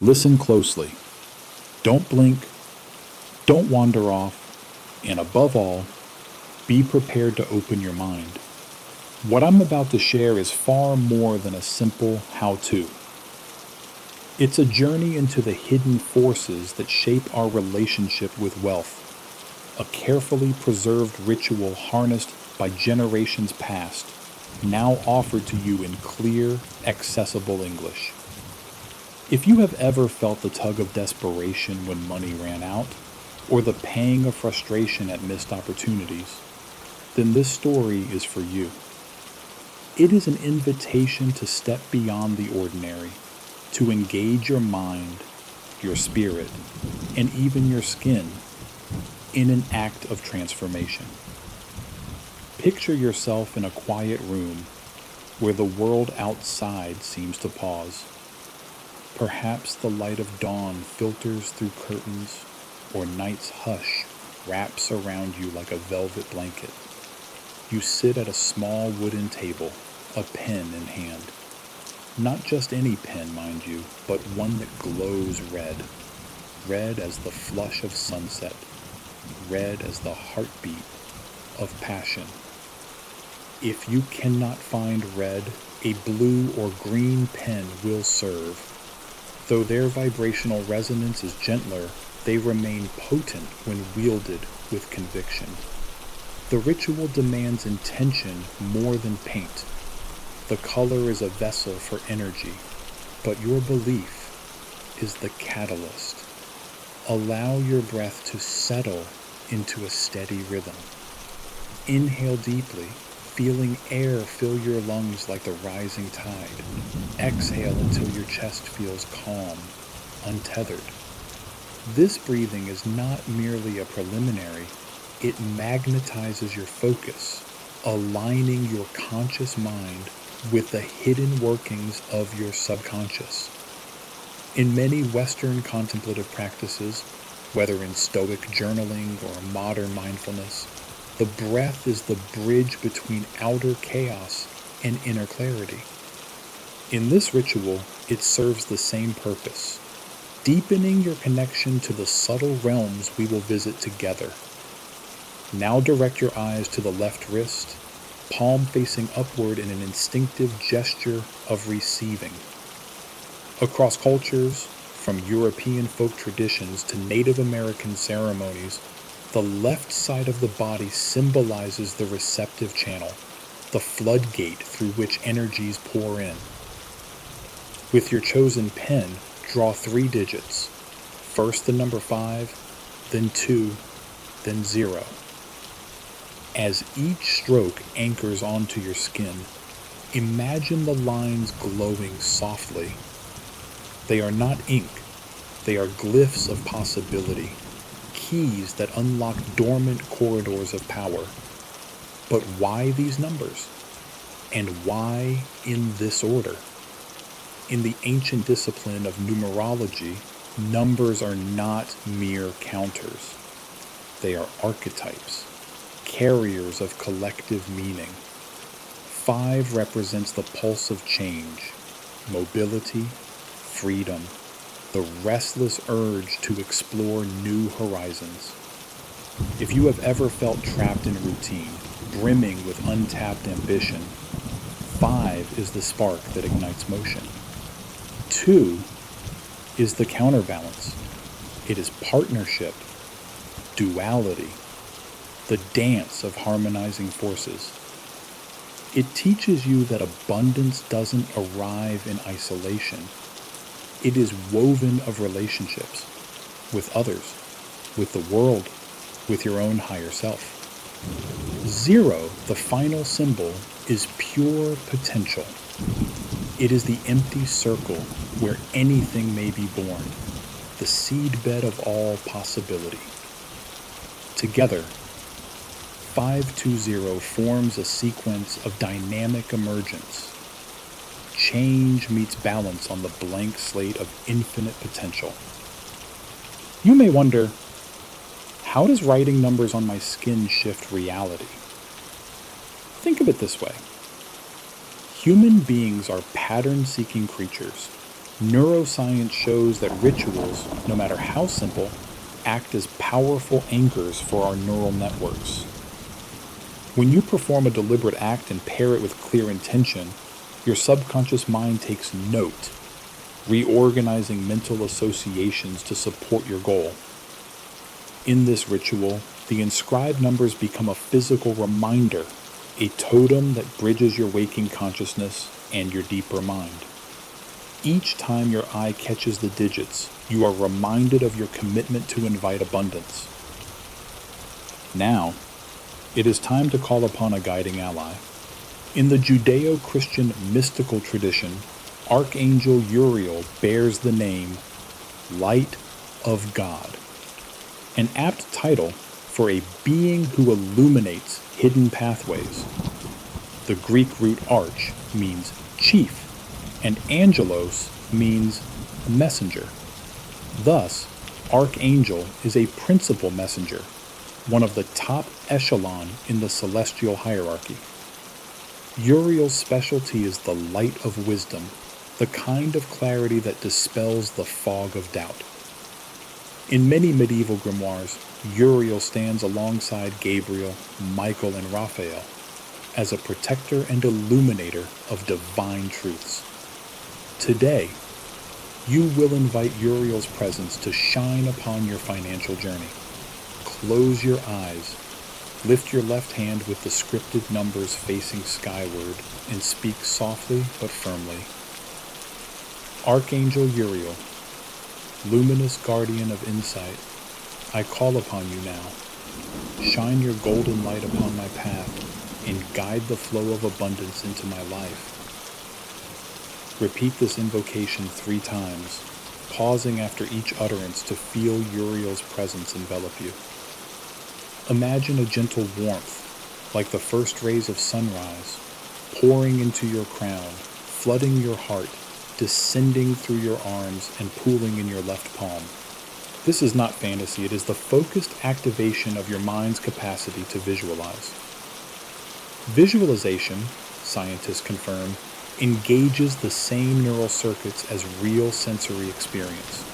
Listen closely. Don't blink, don't wander off, and above all, be prepared to open your mind. What I'm about to share is far more than a simple how-to. It's a journey into the hidden forces that shape our relationship with wealth, a carefully preserved ritual harnessed by generations past, now offered to you in clear, accessible English. If you have ever felt the tug of desperation when money ran out, or the pang of frustration at missed opportunities, then this story is for you. It is an invitation to step beyond the ordinary, to engage your mind, your spirit, and even your skin in an act of transformation. Picture yourself in a quiet room where the world outside seems to pause. Perhaps the light of dawn filters through curtains, or night's hush wraps around you like a velvet blanket. You sit at a small wooden table, a pen in hand. Not just any pen, mind you, but one that glows red. Red as the flush of sunset. Red as the heartbeat of passion. If you cannot find red, a blue or green pen will serve. Though their vibrational resonance is gentler, they remain potent when wielded with conviction. The ritual demands intention more than paint. The color is a vessel for energy, but your belief is the catalyst. Allow your breath to settle into a steady rhythm. Inhale deeply, feeling air fill your lungs like the rising tide. Exhale until your chest feels calm, untethered. This breathing is not merely a preliminary, it magnetizes your focus, aligning your conscious mind with the hidden workings of your subconscious. In many Western contemplative practices, whether in Stoic journaling or modern mindfulness, the breath is the bridge between outer chaos and inner clarity. In this ritual, it serves the same purpose, deepening your connection to the subtle realms we will visit together. Now direct your eyes to the left wrist, palm facing upward in an instinctive gesture of receiving. Across cultures, from European folk traditions to Native American ceremonies, the left side of the body symbolizes the receptive channel, the floodgate through which energies pour in. With your chosen pen, draw 3 digits. First the number 5, then 2, then 0. As each stroke anchors onto your skin, imagine the lines glowing softly. They are not ink, they are glyphs of possibility. Keys that unlock dormant corridors of power. But why these numbers? And why in this order? In the ancient discipline of numerology, numbers are not mere counters. They are archetypes, carriers of collective meaning. 5 represents the pulse of change, mobility, freedom, the restless urge to explore new horizons. If you have ever felt trapped in routine, brimming with untapped ambition, 5 is the spark that ignites motion. 2 is the counterbalance. It is partnership, duality, the dance of harmonizing forces. It teaches you that abundance doesn't arrive in isolation. It is woven of relationships with others, with the world, with your own higher self. 0, the final symbol, is pure potential. It is the empty circle where anything may be born, the seedbed of all possibility. Together, 520 forms a sequence of dynamic emergence. Change meets balance on the blank slate of infinite potential. You may wonder, how does writing numbers on my skin shift reality? Think of it this way. Human beings are pattern-seeking creatures. Neuroscience shows that rituals, no matter how simple, act as powerful anchors for our neural networks. When you perform a deliberate act and pair it with clear intention, your subconscious mind takes note, reorganizing mental associations to support your goal. In this ritual, the inscribed numbers become a physical reminder, a totem that bridges your waking consciousness and your deeper mind. Each time your eye catches the digits, you are reminded of your commitment to invite abundance. Now, it is time to call upon a guiding ally. In the Judeo-Christian mystical tradition, Archangel Uriel bears the name Light of God, an apt title for a being who illuminates hidden pathways. The Greek root arch means chief, and angelos means messenger. Thus, Archangel is a principal messenger, one of the top echelon in the celestial hierarchy. Uriel's specialty is the light of wisdom, the kind of clarity that dispels the fog of doubt. In many medieval grimoires, Uriel stands alongside Gabriel, Michael, and Raphael as a protector and illuminator of divine truths. Today, you will invite Uriel's presence to shine upon your financial journey. Close your eyes, lift your left hand with the scripted numbers facing skyward, and speak softly but firmly. Archangel Uriel, luminous guardian of insight, I call upon you now. Shine your golden light upon my path and guide the flow of abundance into my life. Repeat this invocation 3 times, pausing after each utterance to feel Uriel's presence envelop you. Imagine a gentle warmth, like the first rays of sunrise, pouring into your crown, flooding your heart, descending through your arms, and pooling in your left palm. This is not fantasy, it is the focused activation of your mind's capacity to visualize. Visualization, scientists confirm, engages the same neural circuits as real sensory experience.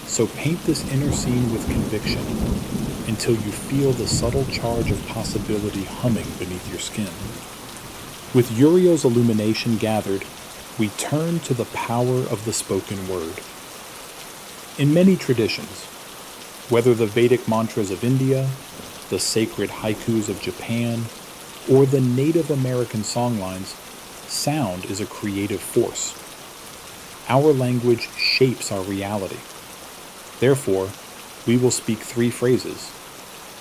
So paint this inner scene with conviction until you feel the subtle charge of possibility humming beneath your skin. With Uriel's illumination gathered, we turn to the power of the spoken word. In many traditions, whether the Vedic mantras of India, the sacred haikus of Japan, or the Native American songlines, sound is a creative force. Our language shapes our reality. Therefore, we will speak 3 phrases,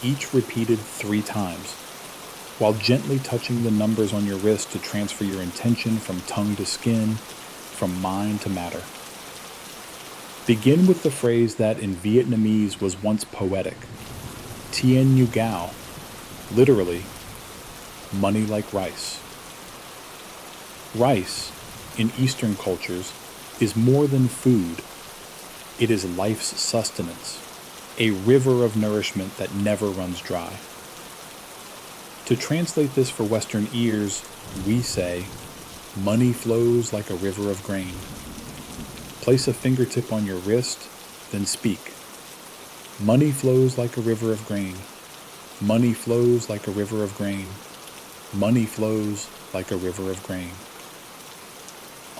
each repeated 3 times, while gently touching the numbers on your wrist to transfer your intention from tongue to skin, from mind to matter. Begin with the phrase that in Vietnamese was once poetic, Tien Nhu Gao, literally, money like rice. Rice, in Eastern cultures, is more than food. It is life's sustenance, a river of nourishment that never runs dry. To translate this for Western ears, we say, money flows like a river of grain. Place a fingertip on your wrist, then speak. Money flows like a river of grain. Money flows like a river of grain. Money flows like a river of grain.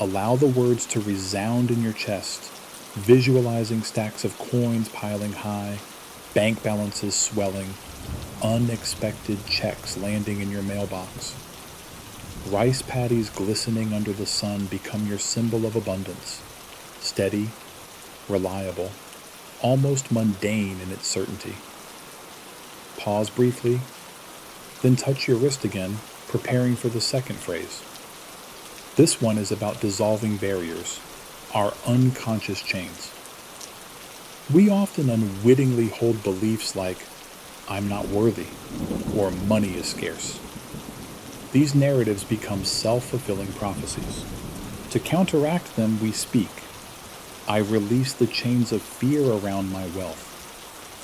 Allow the words to resound in your chest, visualizing stacks of coins piling high, bank balances swelling, unexpected checks landing in your mailbox. Rice paddies glistening under the sun become your symbol of abundance, steady, reliable, almost mundane in its certainty. Pause briefly, then touch your wrist again, preparing for the second phrase. This one is about dissolving barriers, our unconscious chains. We often unwittingly hold beliefs like, I'm not worthy, or money is scarce. These narratives become self-fulfilling prophecies. To counteract them, we speak, I release the chains of fear around my wealth.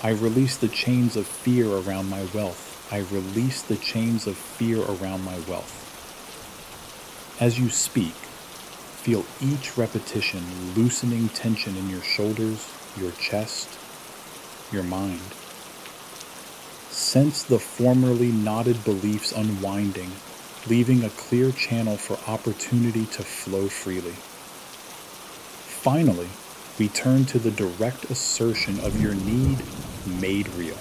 I release the chains of fear around my wealth. I release the chains of fear around my wealth. As you speak, Feel each repetition loosening tension in your shoulders, your chest, your mind. Sense the formerly knotted beliefs unwinding, leaving a clear channel for opportunity to flow freely. Finally, return to the direct assertion of your need made real.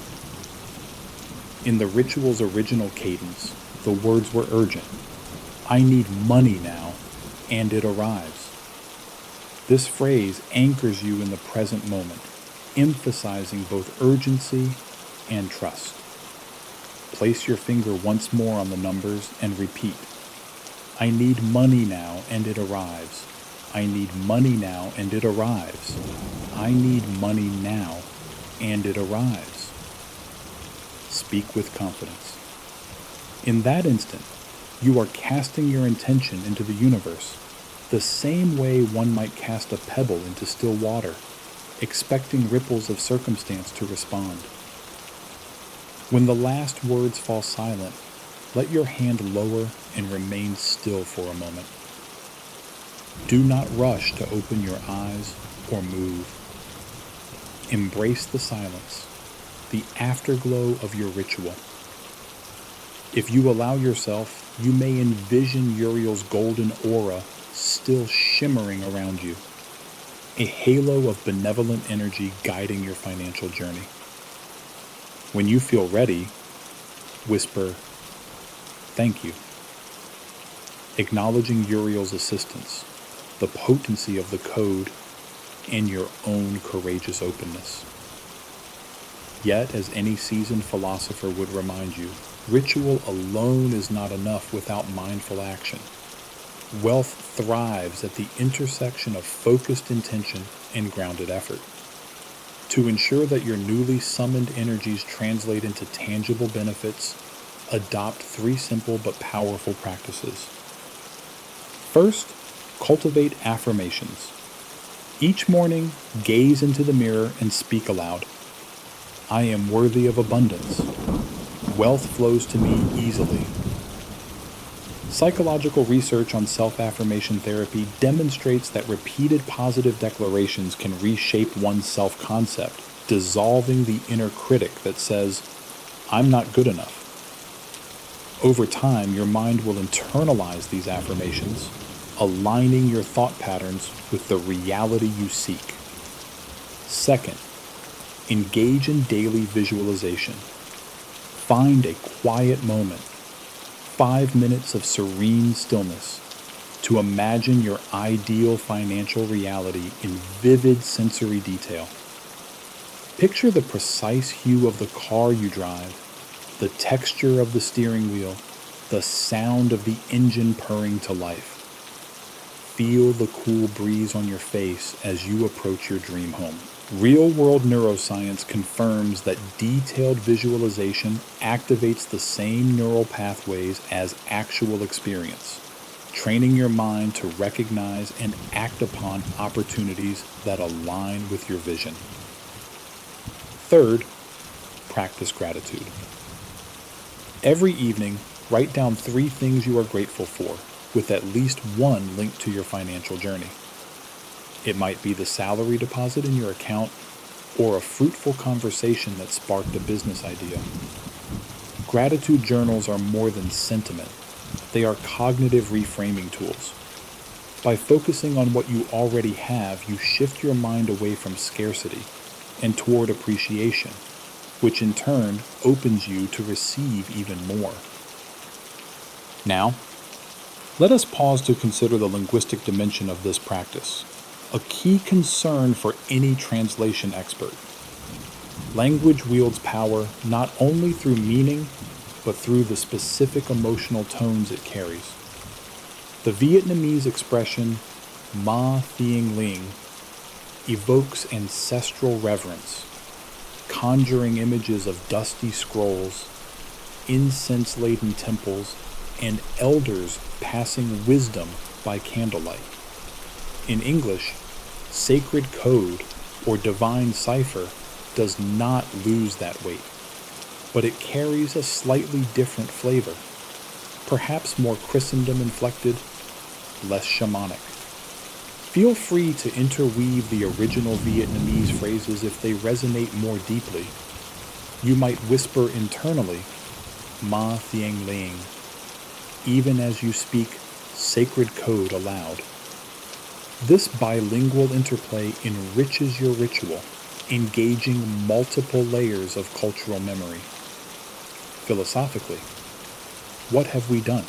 In the ritual's original cadence, the words were urgent. I need money now, and it arrives. This phrase anchors you in the present moment, emphasizing both urgency and trust. Place your finger once more on the numbers and repeat. I need money now, and it arrives. I need money now, and it arrives. I need money now, and it arrives. Speak with confidence. In that instant, you are casting your intention into the universe, the same way one might cast a pebble into still water, expecting ripples of circumstance to respond. When the last words fall silent, let your hand lower and remain still for a moment. Do not rush to open your eyes or move. Embrace the silence, the afterglow of your ritual. If you allow yourself, you may envision Uriel's golden aura still shimmering around you, a halo of benevolent energy guiding your financial journey. When you feel ready, whisper, thank you, acknowledging Uriel's assistance, the potency of the code, and your own courageous openness. Yet, as any seasoned philosopher would remind you, ritual alone is not enough without mindful action. Wealth thrives at the intersection of focused intention and grounded effort. To ensure that your newly summoned energies translate into tangible benefits, adopt 3 simple but powerful practices. First, cultivate affirmations. Each morning, gaze into the mirror and speak aloud. I am worthy of abundance. Wealth flows to me easily. Psychological research on self-affirmation therapy demonstrates that repeated positive declarations can reshape one's self-concept, dissolving the inner critic that says, I'm not good enough. Over time, your mind will internalize these affirmations, aligning your thought patterns with the reality you seek. Second, engage in daily visualization. Find a quiet moment, 5 minutes of serene stillness, to imagine your ideal financial reality in vivid sensory detail. Picture the precise hue of the car you drive, the texture of the steering wheel, the sound of the engine purring to life. Feel the cool breeze on your face as you approach your dream home. Real-world neuroscience confirms that detailed visualization activates the same neural pathways as actual experience, training your mind to recognize and act upon opportunities that align with your vision. Third, practice gratitude. Every evening, write down 3 things you are grateful for, with at least one linked to your financial journey. It might be the salary deposit in your account or a fruitful conversation that sparked a business idea. Gratitude journals are more than sentiment. They are cognitive reframing tools. By focusing on what you already have, you shift your mind away from scarcity and toward appreciation, which in turn opens you to receive even more. Now, let us pause to consider the linguistic dimension of this practice, a key concern for any translation expert. Language wields power not only through meaning, but through the specific emotional tones it carries. The Vietnamese expression Ma Thien Ling evokes ancestral reverence, conjuring images of dusty scrolls, incense-laden temples, and elders passing wisdom by candlelight. In English, sacred code or divine cipher does not lose that weight, but it carries a slightly different flavor, perhaps more Christendom inflected, less shamanic. Feel free to interweave the original Vietnamese phrases if they resonate more deeply. You might whisper internally, Ma Thieng Liang, even as you speak sacred code aloud. This bilingual interplay enriches your ritual, engaging multiple layers of cultural memory. Philosophically, what have we done?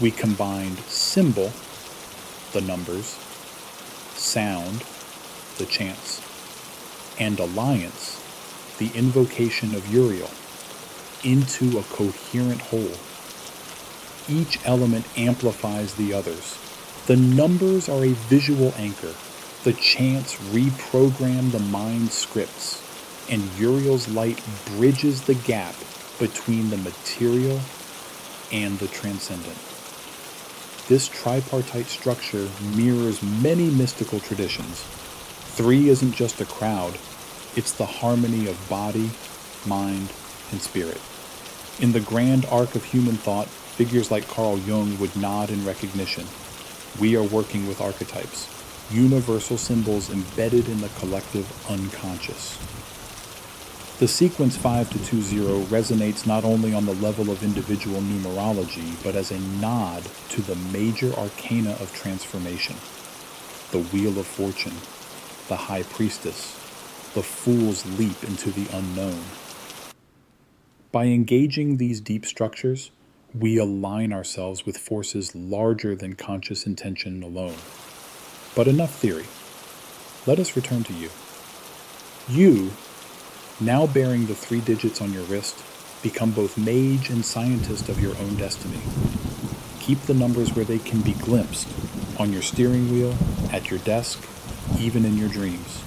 We combined symbol, the numbers, sound, the chants, and alliance, the invocation of Uriel, into a coherent whole. Each element amplifies the others. The numbers are a visual anchor. The chants reprogram the mind's scripts, and Uriel's light bridges the gap between the material and the transcendent. This tripartite structure mirrors many mystical traditions. 3 isn't just a crowd, it's the harmony of body, mind, and spirit. In the grand arc of human thought, figures like Carl Jung would nod in recognition. We are working with archetypes, universal symbols embedded in the collective unconscious. The sequence 5 to 20 resonates not only on the level of individual numerology, but as a nod to the major arcana of transformation: the Wheel of Fortune, the High Priestess, the Fool's Leap into the unknown. By engaging these deep structures, we align ourselves with forces larger than conscious intention alone. But enough theory. Let us return to you. You, now bearing the 3 digits on your wrist, become both mage and scientist of your own destiny. Keep the numbers where they can be glimpsed, on your steering wheel, at your desk, even in your dreams.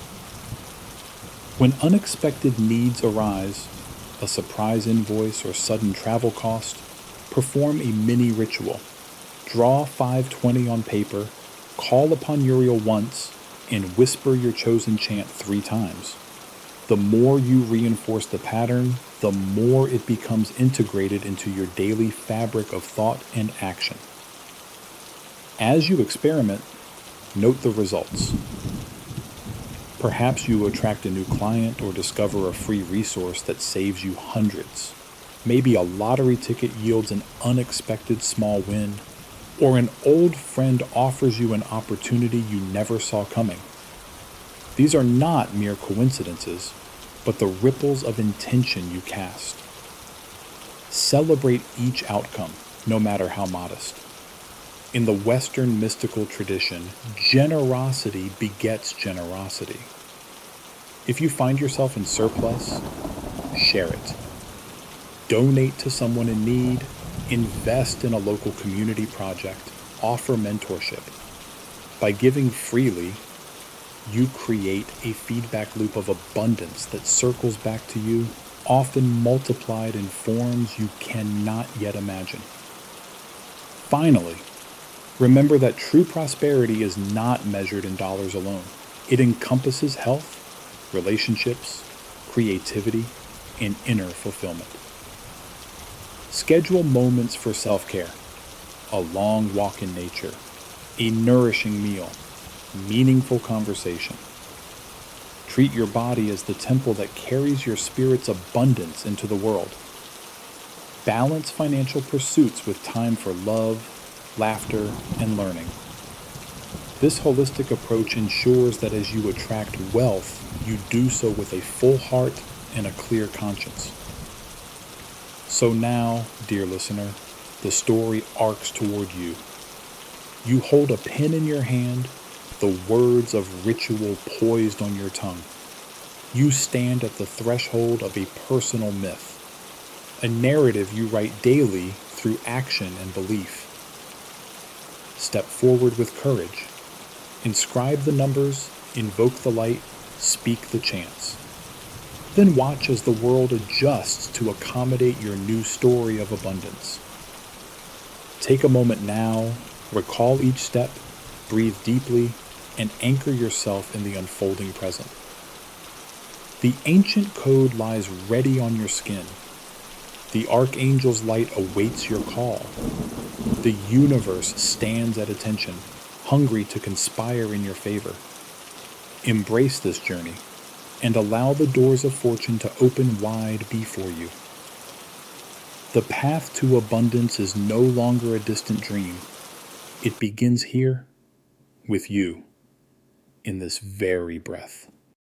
When unexpected needs arise, a surprise invoice or sudden travel cost, perform a mini ritual. Draw 520 on paper, call upon Uriel once, and whisper your chosen chant 3 times. The more you reinforce the pattern, the more it becomes integrated into your daily fabric of thought and action. As you experiment, note the results. Perhaps you attract a new client or discover a free resource that saves you hundreds. Maybe a lottery ticket yields an unexpected small win, or an old friend offers you an opportunity you never saw coming. These are not mere coincidences, but the ripples of intention you cast. Celebrate each outcome, no matter how modest. In the Western mystical tradition, generosity begets generosity. If you find yourself in surplus, share it. Donate to someone in need, invest in a local community project, offer mentorship. By giving freely, you create a feedback loop of abundance that circles back to you, often multiplied in forms you cannot yet imagine. Finally, remember that true prosperity is not measured in dollars alone. It encompasses health, relationships, creativity, and inner fulfillment. Schedule moments for self-care: a long walk in nature, a nourishing meal, meaningful conversation. Treat your body as the temple that carries your spirit's abundance into the world. Balance financial pursuits with time for love, laughter, and learning. This holistic approach ensures that as you attract wealth, you do so with a full heart and a clear conscience. So now, dear listener, the story arcs toward you. You hold a pen in your hand, the words of ritual poised on your tongue. You stand at the threshold of a personal myth, a narrative you write daily through action and belief. Step forward with courage. Inscribe the numbers, invoke the light, speak the chants. Then watch as the world adjusts to accommodate your new story of abundance. Take a moment now, recall each step, breathe deeply, and anchor yourself in the unfolding present. The ancient code lies ready on your skin. The archangel's light awaits your call. The universe stands at attention, hungry to conspire in your favor. Embrace this journey and allow the doors of fortune to open wide before you. The path to abundance is no longer a distant dream. It begins here with you in this very breath.